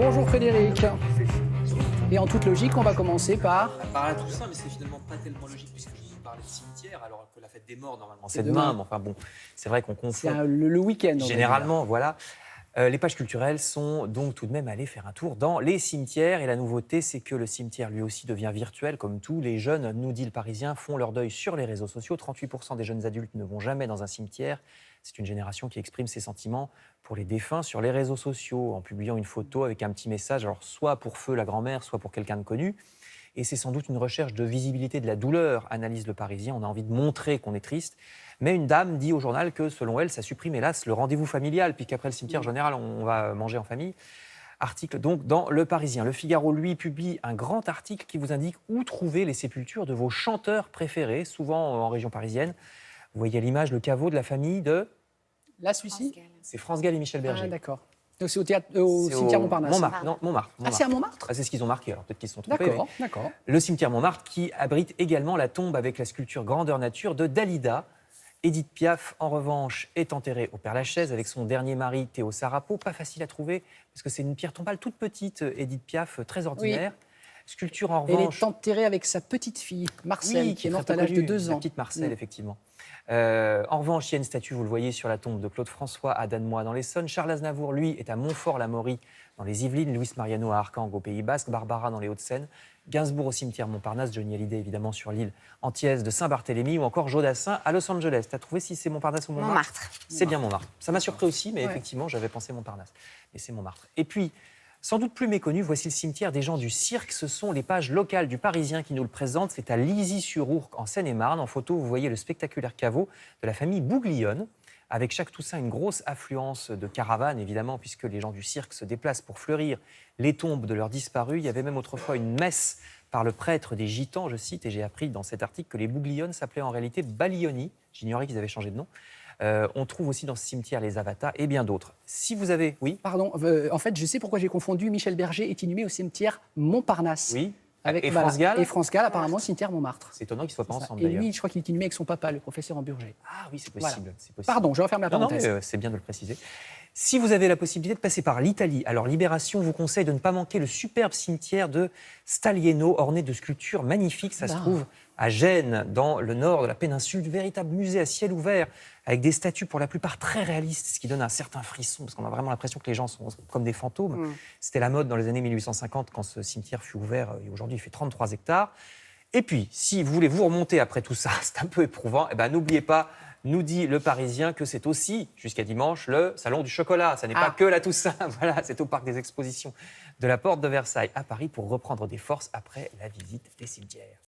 Bonjour Frédéric. Et en toute logique, on va commencer par... Ça paraît tout simple, mais c'est finalement pas tellement logique puisque je vous parlais de cimetière, alors que la fête des morts, normalement, c'est demain. Mais enfin bon, c'est vrai qu'on confond. C'est le week-end. Généralement, voilà. Les pages culturelles sont donc tout de même allées faire un tour dans les cimetières. Et la nouveauté, c'est que le cimetière, lui aussi, devient virtuel, comme tout. Les jeunes, nous dit le Parisien, font leur deuil sur les réseaux sociaux. 38% des jeunes adultes ne vont jamais dans un cimetière. C'est une génération qui exprime ses sentiments pour les défunts sur les réseaux sociaux, en publiant une photo avec un petit message, alors soit pour feu la grand-mère, soit pour quelqu'un de connu. Et c'est sans doute une recherche de visibilité de la douleur, analyse le Parisien. On a envie de montrer qu'on est triste. Mais une dame dit au journal que, selon elle, ça supprime hélas le rendez-vous familial, puisqu'après le cimetière, en général, on va manger en famille. Article donc dans Le Parisien. Le Figaro, lui, publie un grand article qui vous indique où trouver les sépultures de vos chanteurs préférés, souvent en région parisienne. Vous voyez à l'image le caveau de la famille de... Là, celui-ci ? C'est France Gall et Michel Berger. Ah, d'accord. Donc c'est au cimetière Montparnasse. Montmartre, non, Montmartre. Ah, c'est à Montmartre ? Ah, c'est ce qu'ils ont marqué, alors peut-être qu'ils se sont trompés. D'accord, d'accord. Le cimetière Montmartre qui abrite également la tombe avec la sculpture grandeur nature de Dalida. Édith Piaf, en revanche, est enterrée au Père-Lachaise avec son dernier mari, Théo Sarapo. Pas facile à trouver, parce que c'est une pierre tombale toute petite, Édith Piaf, très ordinaire. Oui. Sculpture, en revanche... Elle est enterrée avec sa petite fille, Marcel, qui est morte à l'âge de 2 ans. La petite Marcel, effectivement. En revanche, il y a une statue, vous le voyez, sur la tombe de Claude François à Danemois, dans l'Essonne. Charles Aznavour, lui, est à Montfort-la-Maurie, dans les Yvelines. Luis Mariano à Arcang, au Pays Basque. Barbara, dans les Hauts-de-Seine. Gainsbourg au cimetière Montparnasse. Johnny Hallyday, évidemment, sur l'île antillaise de Saint-Barthélemy. Ou encore Jodassin à Los Angeles. Tu as trouvé si c'est Montparnasse ou Montmartre ? Montmartre. C'est bien Montmartre. Ça m'a surpris aussi, mais effectivement, j'avais pensé Montparnasse. Mais c'est Montmartre. Et puis... sans doute plus méconnu, voici le cimetière des gens du cirque. Ce sont les pages locales du Parisien qui nous le présentent. C'est à Lizy-sur-Ourcq, en Seine-et-Marne. En photo, vous voyez le spectaculaire caveau de la famille Bouglione, avec chaque Toussaint une grosse affluence de caravanes, évidemment, puisque les gens du cirque se déplacent pour fleurir les tombes de leurs disparus. Il y avait même autrefois une messe par le prêtre des Gitans, je cite, et j'ai appris dans cet article que les Bougliones s'appelaient en réalité Baglioni. J'ignorais qu'ils avaient changé de nom. On trouve aussi dans ce cimetière les avatas et bien d'autres. Si vous avez... Oui. Pardon, en fait, je sais pourquoi j'ai confondu. Michel Berger est inhumé au cimetière Montparnasse. Oui. Avec, et France Gall. Et France Gall, apparemment, cimetière Montmartre. C'est étonnant qu'ils ne soient pas ensemble, et d'ailleurs. lui, je crois qu'il est inhumé avec son papa, le professeur Hamburger. Ah oui, c'est possible. Voilà. C'est possible. Pardon, je referme la parenthèse. Non, c'est bien de le préciser. Si vous avez la possibilité de passer par l'Italie, alors Libération vous conseille de ne pas manquer le superbe cimetière de Staglieno, orné de sculptures magnifiques. Ça se trouve à Gênes, dans le nord de la péninsule, du véritable musée à ciel ouvert, avec des statues pour la plupart très réalistes, ce qui donne un certain frisson, parce qu'on a vraiment l'impression que les gens sont comme des fantômes. C'était la mode dans les années 1850, quand ce cimetière fut ouvert, et aujourd'hui il fait 33 hectares. Et puis, si vous voulez vous remonter après tout ça, c'est un peu éprouvant, n'oubliez pas, nous dit le Parisien, que c'est aussi, jusqu'à dimanche, le Salon du chocolat. Ça n'est pas que la Toussaint, voilà, c'est au Parc des Expositions de la Porte de Versailles à Paris pour reprendre des forces après la visite des cimetières.